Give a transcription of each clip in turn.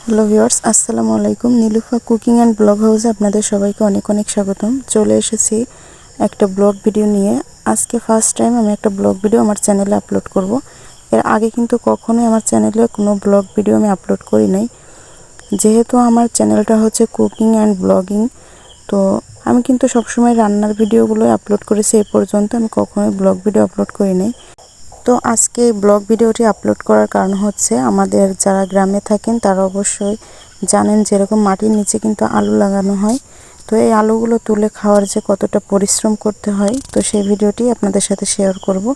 Hello viewers, আসসালামু আলাইকুম। Nilufa cooking and blog হাউসে আপনাদের সবাইকে অনেক অনেক স্বাগতম। চলে এসেছি একটা ব্লগ ভিডিও নিয়ে। আজকে ফার্স্ট টাইম আমি একটা ব্লগ ভিডিও আমার চ্যানেলে আপলোড করব। এর আগে কিন্তু কখনোই আমার চ্যানেলে কোনো ব্লগ ভিডিও আমি আপলোড করি নাই। যেহেতু আমার চ্যানেলটা হচ্ছে কুকিং অ্যান্ড ব্লগিং, তো আমি কিন্তু সবসময় রান্নার ভিডিওগুলোই আপলোড করেছি। এ পর্যন্ত আমি কখনোই ব্লগ ভিডিও আপলোড করি নাই। তো আজকে ব্লগ ভিডিওটি আপলোড করার কারণ হচ্ছে, আমাদের যারা গ্রামে থাকেন তারা অবশ্যই জানেন যেরকম মাটির নিচে কিন্তু আলু লাগানো হয়। তো এই আলুগুলো তুলে খাওয়ার যে কতটা পরিশ্রম করতে হয়, তো সেই ভিডিওটি আপনাদের সাথে শেয়ার করব।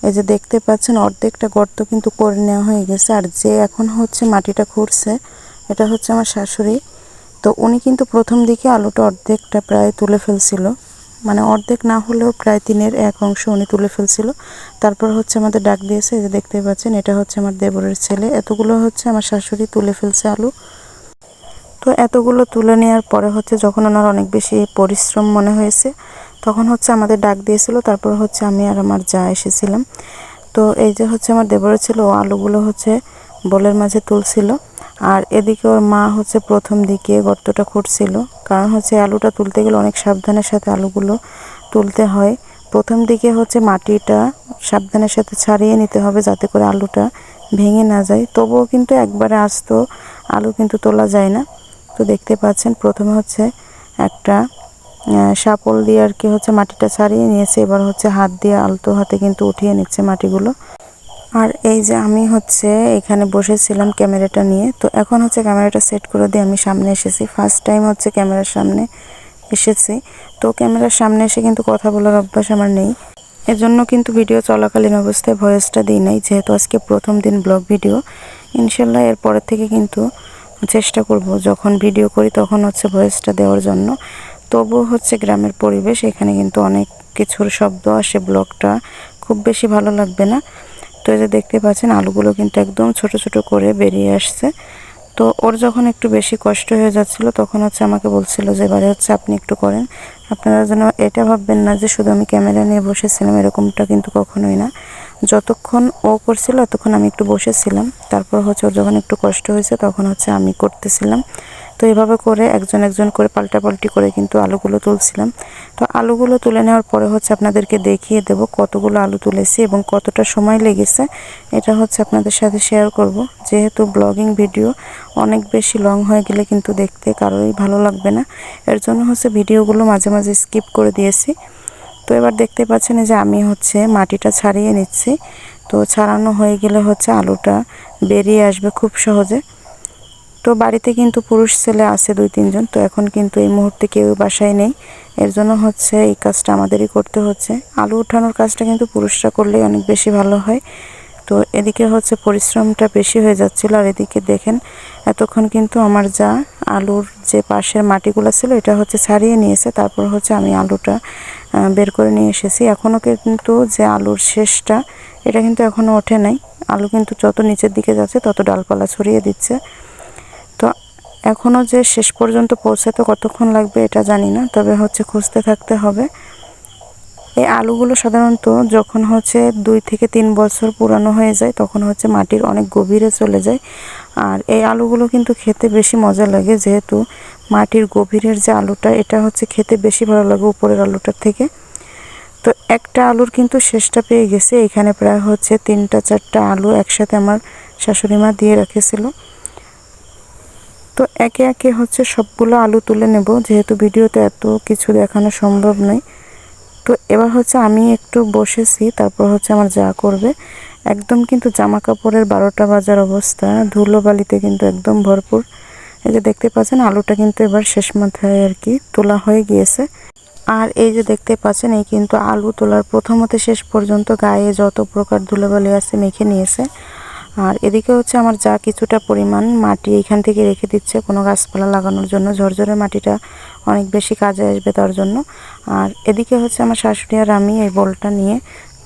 এই যে দেখতে পাচ্ছেন, অর্ধেকটা গর্ত কিন্তু করে নেওয়া হয়ে গেছে। আর যে এখন হচ্ছে মাটিটা খুঁড়ছে, এটা হচ্ছে আমার শাশুড়ি। তো উনি কিন্তু প্রথম দিকে আলুটা অর্ধেকটা প্রায় তুলে ফেলছিল, মানে অর্ধেক না হলেও প্রায় 1/3 অংশ উনি তুলে ফেলছিল। তারপর হচ্ছে আমাদের ডাক দিয়েছে। এই যে দেখতে পাচ্ছেন, এটা হচ্ছে আমার দেবরের ছেলে। এতগুলো হচ্ছে আমার শাশুড়ি তুলে ফেলছে আলু। তো এতগুলো তুলে নেওয়ার পরে হচ্ছে যখন ওনার অনেক বেশি পরিশ্রম মনে হয়েছে, তখন হচ্ছে আমাদের ডাক দিয়েছিল। তারপর হচ্ছে আমি আর আমার যা এসেছিলাম। তো এই যে হচ্ছে আমার দেবরের ছেলে, ও আলুগুলো হচ্ছে বোলের মাঝে তুলছিল। আর এদিকে ওর মা হচ্ছে প্রথম দিকে গর্তটা খুঁড়ছিল। কারণ হচ্ছে আলুটা তুলতে গেলে অনেক সাবধানের সাথে আলুগুলো তুলতে হয়। প্রথম দিকে হচ্ছে মাটিটা সাবধানের সাথে ছাড়িয়ে নিতে হবে, যাতে করে আলুটা ভেঙে না যায়। তবুও কিন্তু একবারে আস্ত আলু কিন্তু তোলা যায় না। তো দেখতে পাচ্ছেন, প্রথমে হচ্ছে একটা শাপল দিয়ে আর কি হচ্ছে মাটিটা ছাড়িয়ে নিয়েছে। এবার হচ্ছে হাত দিয়ে আলতো হাতে কিন্তু উঠিয়ে নিচ্ছে মাটিগুলো। আর এই যে আমি হচ্ছে এখানে বসেছিলাম ক্যামেরাটা নিয়ে। তো এখন হচ্ছে ক্যামেরাটা সেট করে দিয়ে আমি সামনে এসেছি। ফার্স্ট টাইম হচ্ছে ক্যামেরার সামনে এসেছি। তো ক্যামেরার সামনে এসে কিন্তু কথা বলার অভ্যাস আমার নেই, এজন্য কিন্তু ভিডিও চলাকালীন অবস্থায় ভয়েসটা দিই নাই। যেহেতু আজকে প্রথম দিন ব্লগ ভিডিও, ইনশাল্লাহ এরপরের থেকে কিন্তু চেষ্টা করব যখন ভিডিও করি তখন হচ্ছে ভয়েসটা দেওয়ার জন্য। তবু হচ্ছে গ্রামের পরিবেশ, এখানে কিন্তু অনেক কিছুর শব্দ আসে, ব্লগটা খুব বেশি ভালো লাগবে না। তো এই যে দেখতে পাচ্ছেন, আলুগুলো কিন্তু একদম ছোট ছোট করে বেরিয়ে আসছে। তো ওর যখন একটু বেশি কষ্ট হয়ে যাচ্ছিল, তখন হচ্ছে আমাকে বলছিল যে এবারে হচ্ছে আপনি একটু করেন। আপনারা যেন এটা ভাববেন না যে শুধু আমি ক্যামেরা নিয়ে বসেছিলাম, এরকমটা কিন্তু কখনোই না। যতক্ষণ ও করছিল ততক্ষণ আমি একটু বসেছিলাম। তারপর হচ্ছে ওর যখন একটু কষ্ট হয়েছে তখন হচ্ছে আমি করতেছিলাম। তো এভাবে করে একজন একজন করে পাল্টাপাল্টি করে কিন্তু আলুগুলো তুলছিলাম। তো আলুগুলো তুলে নেওয়ার পরে হচ্ছে আপনাদেরকে দেখিয়ে দেব কতগুলো আলু তুলেছি এবং কতটা সময় লেগেছে। এটা হচ্ছে আপনাদের সাথে শেয়ার করব। যেহেতু ব্লগিং ভিডিও অনেক বেশি লং হয়ে গেলে কিন্তু দেখতে কারোই ভালো লাগবে না, এর জন্য হচ্ছে ভিডিওগুলো মাঝে মাঝে স্কিপ করে দিয়েছি। তো এবার দেখতে পাচ্ছেন যে আমি হচ্ছে মাটিটা ছাড়িয়ে নিচ্ছি। তো ছাড়ানো হয়ে গেলে হচ্ছে আলুটা বেরিয়ে আসবে খুব সহজে। তো বাড়িতে কিন্তু পুরুষ ছেলে আছে 2-3 জন। তো এখন কিন্তু এই মুহূর্তে কেউ বাসায় নেই, এর জন্য হচ্ছে এই কাজটা আমাদেরই করতে হচ্ছে। আলু ওঠানোর কাজটা কিন্তু পুরুষরা করলেই অনেক বেশি ভালো হয়। তো এদিকে হচ্ছে পরিশ্রমটা বেশি হয়ে যাচ্ছিল। আর এদিকে দেখেন, এতক্ষণ কিন্তু আমার যা আলুর যে পাশের মাটিগুলো ছিল এটা হচ্ছে ছাড়িয়ে নিয়েছে। তারপর হচ্ছে আমি আলুটা বের করে নিয়ে এসেছি। এখনও কিন্তু যে আলুর শেষটা, এটা কিন্তু এখনও ওঠে নাই। আলু কিন্তু যত নিচের দিকে যাচ্ছে তত ডালপালা ছড়িয়ে দিচ্ছে। তো এখনও যে শেষ পর্যন্ত পৌঁছাতে কতক্ষণ লাগবে এটা জানি না, তবে হচ্ছে খুঁজতে থাকতে হবে। এই আলুগুলো সাধারণত যখন হচ্ছে 2 থেকে 3 বছর পুরানো হয়ে যায়, তখন হচ্ছে মাটির অনেক গভীরে চলে যায়। আর এই আলুগুলো কিন্তু খেতে বেশি মজা লাগে, যেহেতু মাটির গভীরের যে আলুটা, এটা হচ্ছে খেতে বেশি ভালো লাগে উপরের আলুটার থেকে। তো একটা আলুর কিন্তু শেষটা পেয়ে গেছে। এখানে প্রায় হচ্ছে 3-4টা আলু একসাথে আমার শাশুড়ি মা দিয়ে রেখেছিল। তো একে একে হচ্ছে সবগুলো আলু তুলে নেব, যেহেতু ভিডিওতে এত কিছু দেখানো সম্ভব নয়। তো এবার হচ্ছে আমি একটু বসেছি, তারপর হচ্ছে আমার যা করবে। একদম কিন্তু জামা কাপড়ের 12টা বাজার অবস্থা, ধুলোবালিতে কিন্তু একদম ভরপুর। এই যে দেখতে পাচ্ছেন, আলুটা কিন্তু এবার শেষ মাথায় আর কি তোলা হয়ে গিয়েছে। আর এই যে দেখতে পাচ্ছেন, এই কিন্তু আলু তোলার প্রথম হতে শেষ পর্যন্ত গায়ে যত প্রকার ধুলোবালি আছে মেখে নিয়েছে। আর এদিকে হচ্ছে আমার যা কিছুটা পরিমাণ মাটি এখান থেকে রেখে দিচ্ছে কোনো গাছপালা লাগানোর জন্য, ঝরঝরে মাটিটা অনেক বেশি কাজে আসবে তার জন্য। আর এদিকে হচ্ছে আমার শাশুড়ি আর আমি এই বলটা নিয়ে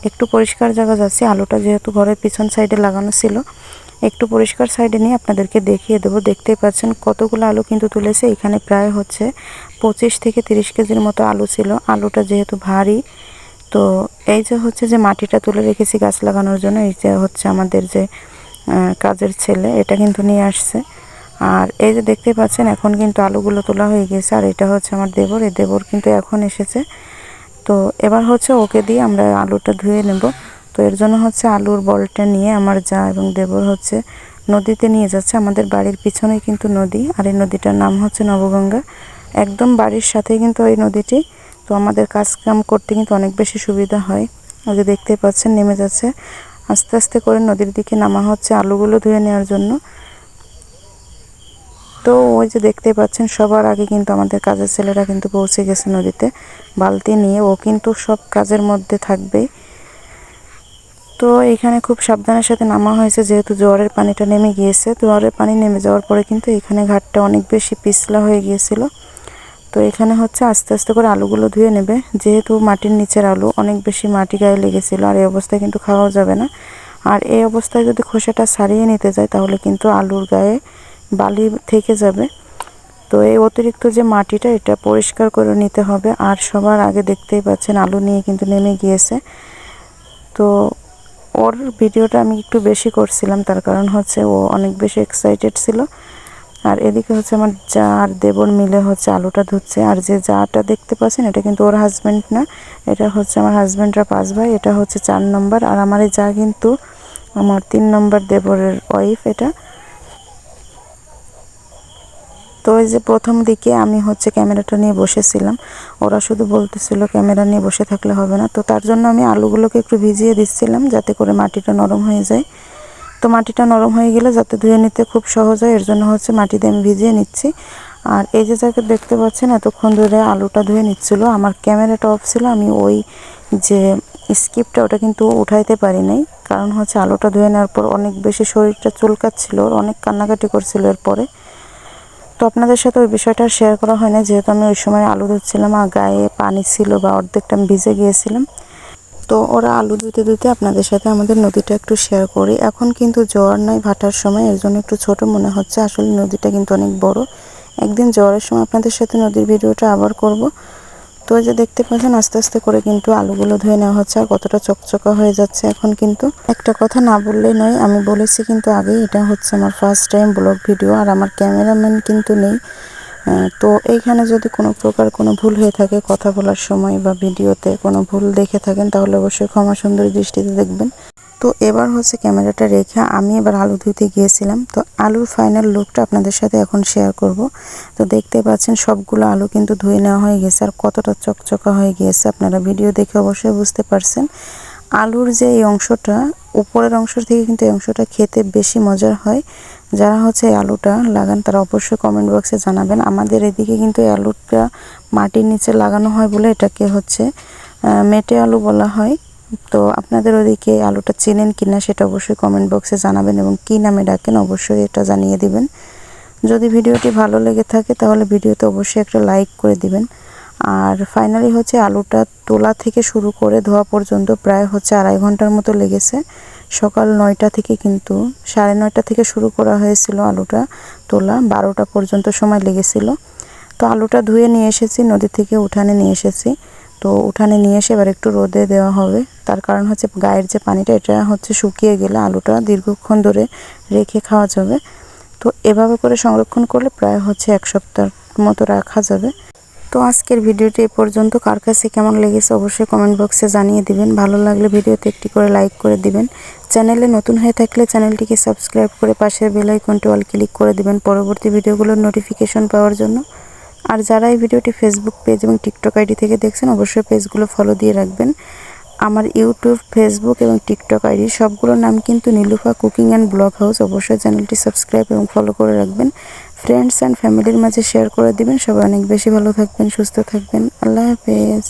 একটু পরিষ্কার জায়গা যাচ্ছি। আলুটা যেহেতু ঘরের পিছন সাইডে লাগানো ছিল, একটু পরিষ্কার সাইডে নিয়ে আপনাদেরকে দেখিয়ে দেবো। দেখতেই পাচ্ছেন কতগুলো আলু কিন্তু তুলেছে। এখানে প্রায় হচ্ছে 25 থেকে 30 কেজির মতো আলু ছিল। আলুটা যেহেতু ভারী, তো এই যে হচ্ছে যে মাটিটা তুলে রেখেছি গাছ লাগানোর জন্য, এই যে হচ্ছে আমাদের যে কাজের ছেলে, এটা কিন্তু নিয়ে আসছে। আর এই যে দেখতে পাচ্ছেন এখন কিন্তু আলুগুলো তোলা হয়ে গেছে। আর এটা হচ্ছে আমার দেবর, এই দেবর কিন্তু এখন এসেছে। তো এবার হচ্ছে ওকে দিয়ে আমরা আলুটা ধুয়ে নেব। তো এর জন্য হচ্ছে আলুর বলটা নিয়ে আমার যা এবং দেবর হচ্ছে নদীতে নিয়ে যাচ্ছে। আমাদের বাড়ির পিছনেই কিন্তু নদী, আর এই নদীটার নাম হচ্ছে নবগঙ্গা। একদম বাড়ির সাথে কিন্তু ওই নদীটি। তো আমাদের কাজ কাম করতে কিন্তু অনেক বেশি সুবিধা হয়। ওই যে দেখতে পাচ্ছেন নেমে যাচ্ছে, আস্তে আস্তে করে নদীর দিকে নামা হচ্ছে আলুগুলো ধুয়ে নেওয়ার জন্য। তো ওই যে দেখতে পাচ্ছেন সবার আগে কিন্তু আমাদের কাজের ছেলেরা কিন্তু পৌঁছে গেছে নদীতে বালতি নিয়ে। ও কিন্তু সব কাজের মধ্যে থাকবে। তো এখানে খুব সাবধানের সাথে নামা হয়েছে, যেহেতু জোয়ারের পানিটা নেমে গিয়েছে। জোয়ারের পানি নেমে যাওয়ার পরে কিন্তু এখানে ঘাটটা অনেক বেশি পিছলা হয়ে গিয়েছিল। তো এখানে হচ্ছে আস্তে আস্তে করে আলুগুলো ধুয়ে নেবে, যেহেতু মাটির নিচের আলু অনেক বেশি মাটি গায়ে লেগেছিল। আর এই অবস্থায় কিন্তু খাওয়া যাবে না। আর এই অবস্থায় যদি খোসাটা ছাড়িয়ে নিতে যায় তাহলে কিন্তু আলুর গায়ে বালি থেকে যাবে। তো এই অতিরিক্ত যে মাটিটা এটা পরিষ্কার করে নিতে হবে। আর সবার আগে দেখতেই পাচ্ছেন আলু নিয়ে কিন্তু নেমে গিয়েছে। তো ওর ভিডিওটা আমি একটু বেশি করছিলাম, তার কারণ হচ্ছে ও অনেক বেশি এক্সাইটেড ছিল। আর এদিকে হচ্ছে আমার যা আর দেবর মিলে হচ্ছে আলুটা ধুচ্ছে। আর যে যাটা দেখতে পাচ্ছেন এটা কিন্তু ওর হাজব্যান্ড না, এটা হচ্ছে আমার হাজব্যান্ডরা 5 ভাই, এটা হচ্ছে 4 নম্বর। আর আমার এই যা কিন্তু আমার 3 নম্বর দেবরের ওয়াইফ এটা। তো এই যে প্রথম দিকে আমি হচ্ছে ক্যামেরাটা নিয়ে বসেছিলাম, ওরা শুধু বলতেছিল ক্যামেরা নিয়ে বসে থাকলে হবে না। তো তার জন্য আমি আলুগুলোকে একটু ভিজিয়ে দিচ্ছিলাম যাতে করে মাটিটা নরম হয়ে যায়। তো মাটিটা নরম হয়ে গেলে যাতে ধুয়ে নিতে খুব সহজ হয়, এর জন্য হচ্ছে মাটিতে আমি ভিজিয়ে নিচ্ছি। আর এই যে যাকে দেখতে পাচ্ছেন এতক্ষণ ধরে আলুটা ধুয়ে নিচ্ছিল, আমার ক্যামেরাটা অফ ছিল, আমি ওই যে স্কিপটা ওটা কিন্তু উঠাইতে পারি নাই। কারণ হচ্ছে আলুটা ধুয়ে নেওয়ার পর অনেক বেশি শরীরটা চুলকাচ্ছিল, অনেক কান্নাকাটি করছিল এরপরে। তো আপনাদের সাথে ওই বিষয়টা শেয়ার করা হয় না, যেহেতু আমি ওই সময় আলু ধুচ্ছিলাম আর গায়ে পানি ছিল বা অর্ধেকটা আমি ভিজে গিয়েছিলাম। তো ওরা আলু ধুতে ধুতে আপনাদের সাথে আমাদের নদীটা একটু শেয়ার করি। এখন কিন্তু জোয়ার নয়, ভাটার সময়, এর জন্য একটু ছোট মনে হচ্ছে, আসলে নদীটা কিন্তু অনেক বড়। একদিন জোয়ারের সময় আপনাদের সাথে নদীর ভিডিওটা আবার করব। তো এই যে দেখতে পাচ্ছেন আস্তে আস্তে করে কিন্তু আলুগুলো ধুয়ে নেওয়া হচ্ছে। আর কতটা চকচকা হয়ে যাচ্ছে এখন। কিন্তু একটা কথা না বললেই নয়, আমি বলেছি কিন্তু আগে, এটা হচ্ছে আমার ফার্স্ট টাইম ব্লগ ভিডিও। আর আমার ক্যামেরাম্যান কিন্তু নেই। তো এইখানে যদি কোনো প্রকার কোনো ভুল হয়ে থাকে কথা বলার সময় বা ভিডিওতে কোনো ভুল দেখে থাকেন তাহলে অবশ্যই ক্ষমা সুন্দর দৃষ্টিতে দেখবেন। তো এবার হচ্ছে ক্যামেরাটা রেখে আমি এবার আলু ধুতে গিয়েছিলাম। তো আলুর ফাইনাল লুকটা আপনাদের সাথে এখন শেয়ার করব। তো দেখতে পাচ্ছেন সবগুলো আলু কিন্তু ধুয়ে নেওয়া হয়ে গেছে, আর কতটা চকচকা হয়ে গিয়েছে আপনারা ভিডিও দেখে অবশ্যই বুঝতে পারছেন। আলুর যে এই অংশটা উপরের অংশ থেকে কিন্তু এই অংশটা খেতে বেশি মজার হয়। যারা হচ্ছে এই আলুটা লাগান তারা অবশ্যই কমেন্ট বক্সে জানাবেন। আমাদের এদিকে কিন্তু এই আলুটা মাটির নিচে লাগানো হয় বলে এটাকে হচ্ছে মেটে আলু বলা হয়। তো আপনাদের ওদিকে আলুটা চেনেন কিনা সেটা অবশ্যই কমেন্ট বক্সে জানাবেন, এবং কী নামে ডাকেন অবশ্যই এটা জানিয়ে দিবেন। যদি ভিডিওটি ভালো লেগে থাকে তাহলে ভিডিওতে অবশ্যই একটা লাইক করে দিবেন। আর ফাইনালি হচ্ছে আলুটা তোলা থেকে শুরু করে ধোয়া পর্যন্ত প্রায় হচ্ছে 2.5 ঘন্টার মতো লেগেছে। সকাল 9টা থেকে কিন্তু 9:30 থেকে শুরু করা হয়েছিল আলুটা তোলা, 12টা পর্যন্ত সময় লেগেছিল। তো আলুটা ধুয়ে নিয়ে এসেছি নদী থেকে, উঠানে নিয়ে এসেছি। তো উঠানে নিয়ে এসে এবার একটু রোদে দেওয়া হবে, তার কারণ হচ্ছে গায়ের যে পানিটা এটা হচ্ছে শুকিয়ে গেলে আলুটা দীর্ঘক্ষণ ধরে রেখে খাওয়া যাবে। তো এভাবে করে সংরক্ষণ করলে প্রায় হচ্ছে 1 সপ্তাহ মতো রাখা যাবে। তো আজকের ভিডিওটি এ পর্যন্ত। কার কাছে কেমন লেগেছে অবশ্যই কমেন্ট বক্সে জানিয়ে দিবেন। ভালো লাগলে ভিডিওতে একটি করে লাইক করে দিবেন। চ্যানেলে নতুন হয়ে থাকলে চ্যানেলটিকে সাবস্ক্রাইব করে পাশের বেল আইকনটি অল ক্লিক করে দিবেন পরবর্তী ভিডিওগুলোর নোটিফিকেশন পাওয়ার জন্য। আর যারা এই ভিডিওটি ফেসবুক পেজ এবং টিকটক আইডি থেকে দেখছেন অবশ্যই পেজগুলো ফলো দিয়ে রাখবেন। আমার ইউটিউব, ফেসবুক এবং টিকটক আইডি সবগুলোর নাম কিন্তু Nilufa cooking and blog house. অবশ্যই চ্যানেলটি সাবস্ক্রাইব এবং ফলো করে রাখবেন। ফ্রেন্ডস অ্যান্ড ফ্যামিলির মাঝে শেয়ার করে দিবেন। সবাই অনেক বেশি ভালো থাকবেন, সুস্থ থাকবেন। আল্লাহ হাফেজ।